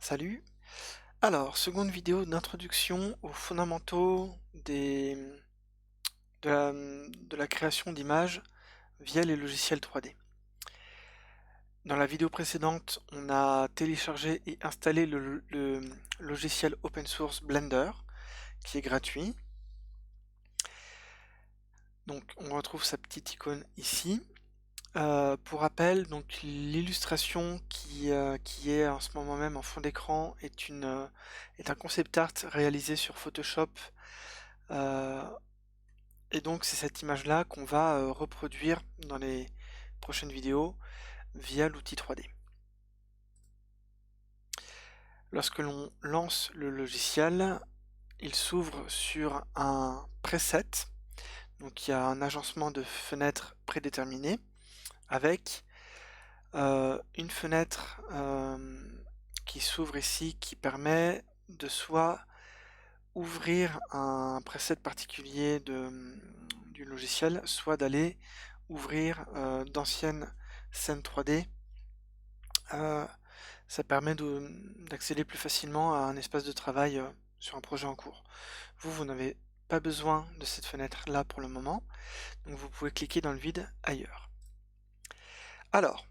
Salut! Alors, seconde vidéo d'introduction aux fondamentaux de la création d'images via les logiciels 3D. Dans la vidéo précédente, on a téléchargé et installé le logiciel open source Blender, qui est gratuit. Donc, on retrouve sa petite icône ici. Pour rappel, donc l'illustration qui est en ce moment même en fond d'écran est un concept art réalisé sur Photoshop, euh, et donc c'est cette image-là qu'on va reproduire dans les prochaines vidéos via l'outil 3D. Lorsque l'on lance le logiciel, il s'ouvre sur un preset, donc il y a un agencement de fenêtres prédéterminé avec une fenêtre qui s'ouvre ici qui permet de soit ouvrir un preset particulier du logiciel, soit d'aller ouvrir d'anciennes scènes 3D. Ça permet d'accéder plus facilement à un espace de travail sur un projet en cours. Vous n'avez pas besoin de cette fenêtre là pour le moment, donc vous pouvez cliquer dans le vide ailleurs. Alors,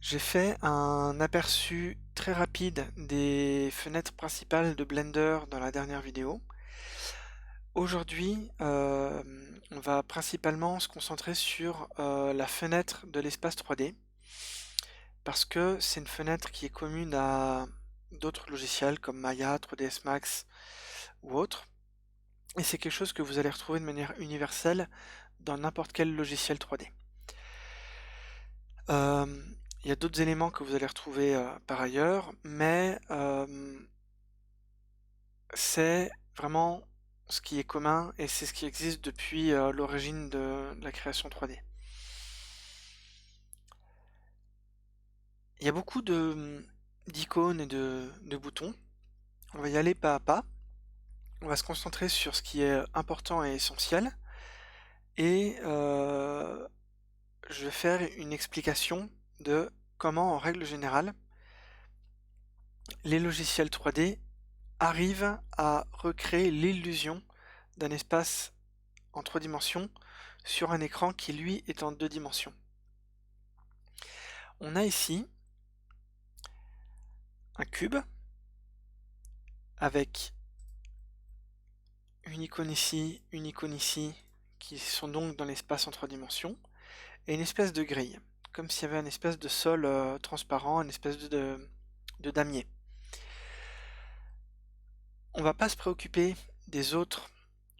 j'ai fait un aperçu très rapide des fenêtres principales de Blender dans la dernière vidéo. Aujourd'hui, on va principalement se concentrer sur la fenêtre de l'espace 3D parce que c'est une fenêtre qui est commune à d'autres logiciels comme Maya, 3ds Max ou autres, et c'est quelque chose que vous allez retrouver de manière universelle dans n'importe quel logiciel 3D. Il y a d'autres éléments que vous allez retrouver par ailleurs, mais c'est vraiment ce qui est commun et c'est ce qui existe depuis l'origine de la création 3D. Il y a beaucoup d'icônes et de boutons. On va y aller pas à pas. On va se concentrer sur ce qui est important et essentiel. Et je vais faire une explication de comment, en règle générale, les logiciels 3D arrivent à recréer l'illusion d'un espace en 3 dimensions sur un écran qui lui est en 2 dimensions. On a ici un cube avec une icône ici, qui sont donc dans l'espace en 3 dimensions, et une espèce de grille, comme s'il y avait un espèce de sol transparent, une espèce de damier. On va pas se préoccuper des autres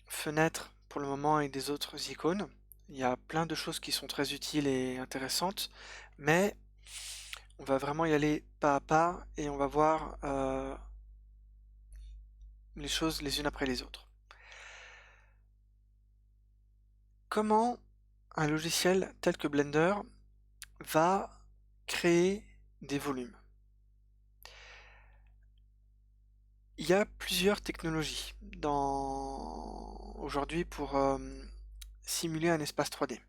fenêtres pour le moment et des autres icônes. Il y a plein de choses qui sont très utiles et intéressantes, mais on va vraiment y aller pas à pas et on va voir les choses les unes après les autres. Comment un logiciel tel que Blender va créer des volumes? Il y a plusieurs technologies aujourd'hui pour simuler un espace 3D.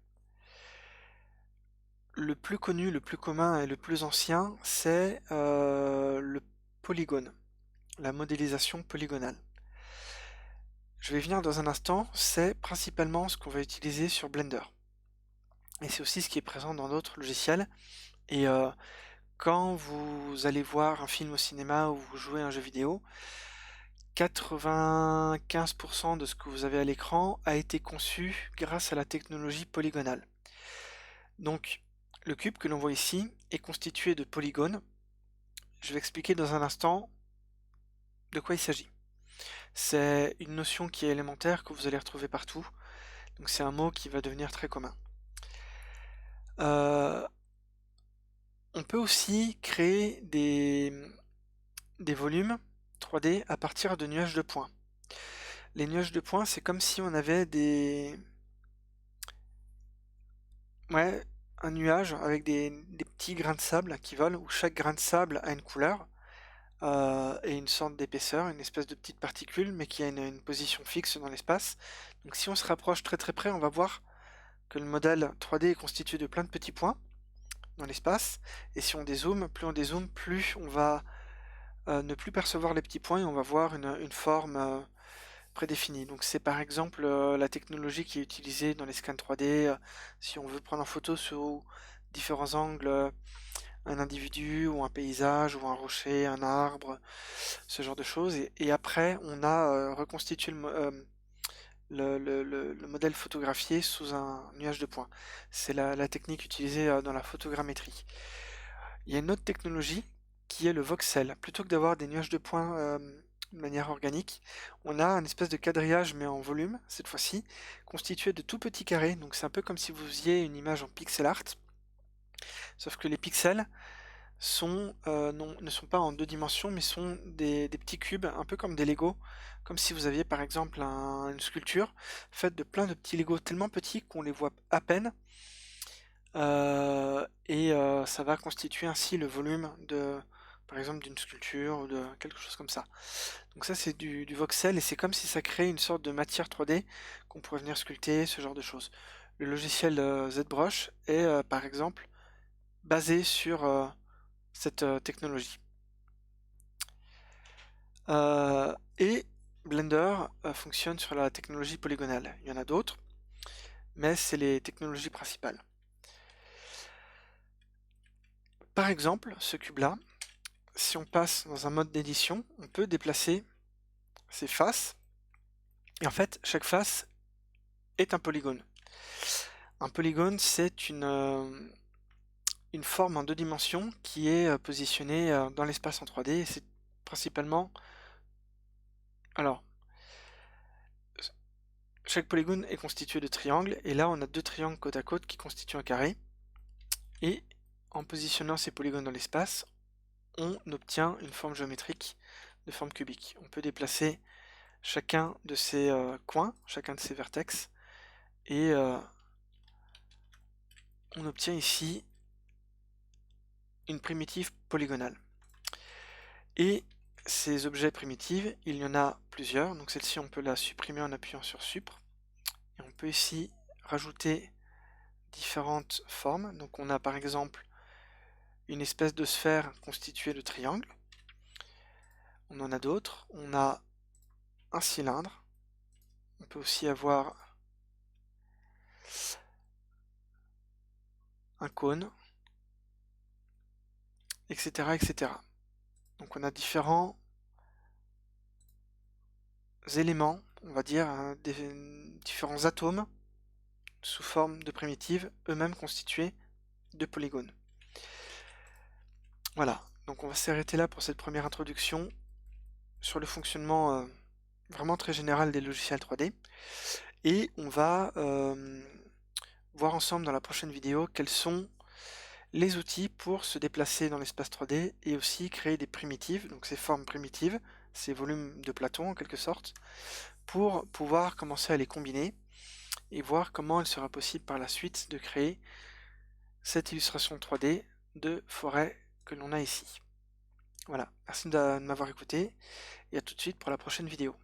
Le plus connu, le plus commun et le plus ancien, c'est le polygone, la modélisation polygonale. Je vais venir dans un instant, c'est principalement ce qu'on va utiliser sur Blender. Et c'est aussi ce qui est présent dans d'autres logiciels. Et quand vous allez voir un film au cinéma ou vous jouez à un jeu vidéo, 95% de ce que vous avez à l'écran a été conçu grâce à la technologie polygonale. Donc, le cube que l'on voit ici est constitué de polygones. Je vais expliquer dans un instant de quoi il s'agit. C'est une notion qui est élémentaire que vous allez retrouver partout. Donc c'est un mot qui va devenir très commun. On peut aussi créer des volumes 3D à partir de nuages de points. Les nuages de points, c'est comme si on avait un nuage avec des petits grains de sable qui volent, où chaque grain de sable a une couleur et une sorte d'épaisseur, une espèce de petite particule, mais qui a une position fixe dans l'espace. Donc si on se rapproche très très près, on va voir que le modèle 3D est constitué de plein de petits points dans l'espace, et si on dézoome, plus on va ne plus percevoir les petits points et on va voir une forme prédéfinie. Donc c'est par exemple la technologie qui est utilisée dans les scans 3D, si on veut prendre en photo sous différents angles un individu ou un paysage ou un rocher, un arbre, ce genre de choses. Et après, on a reconstitué le modèle photographié sous un nuage de points. C'est la technique utilisée dans la photogrammétrie. Il y a une autre technologie qui est le voxel. Plutôt que d'avoir des nuages de points de manière organique, on a un espèce de quadrillage mais en volume cette fois-ci, constitué de tout petits carrés. Donc c'est un peu comme si vous faisiez une image en pixel art, sauf que les pixels ne sont pas en deux dimensions, mais sont des petits cubes, un peu comme des Lego, comme si vous aviez par exemple une sculpture faite de plein de petits Lego tellement petits qu'on les voit à peine, ça va constituer ainsi le volume par exemple d'une sculpture ou de quelque chose comme ça. Donc ça c'est du voxel et c'est comme si ça crée une sorte de matière 3D qu'on pourrait venir sculpter, ce genre de choses. Le logiciel ZBrush est par exemple basé sur cette technologie. Et Blender fonctionne sur la technologie polygonale. Il y en a d'autres, mais c'est les technologies principales. Par exemple, ce cube-là, si on passe dans un mode d'édition, on peut déplacer ses faces. Et en fait, chaque face est un polygone. Un polygone, c'est une forme en deux dimensions qui est positionnée dans l'espace en 3D. Et c'est principalement... Alors, chaque polygone est constitué de triangles, et là on a deux triangles côte à côte qui constituent un carré. Et en positionnant ces polygones dans l'espace, on obtient une forme géométrique de forme cubique. On peut déplacer chacun de ces coins, chacun de ces vertex, et on obtient ici une primitive polygonale. Et ces objets primitifs, il y en a plusieurs, donc celle-ci on peut la supprimer en appuyant sur Supr, et on peut ici rajouter différentes formes. Donc on a par exemple une espèce de sphère constituée de triangles, on en a d'autres, on a un cylindre, on peut aussi avoir un cône, etc., etc. Donc on a différents éléments, on va dire, hein, différents atomes sous forme de primitives, eux-mêmes constitués de polygones. Voilà, donc on va s'arrêter là pour cette première introduction sur le fonctionnement vraiment très général des logiciels 3D. Et on va voir ensemble dans la prochaine vidéo quels sont les outils pour se déplacer dans l'espace 3D et aussi créer des primitives, donc ces formes primitives, ces volumes de Platon en quelque sorte, pour pouvoir commencer à les combiner et voir comment il sera possible par la suite de créer cette illustration 3D de forêt que l'on a ici. Voilà, merci de m'avoir écouté et à tout de suite pour la prochaine vidéo.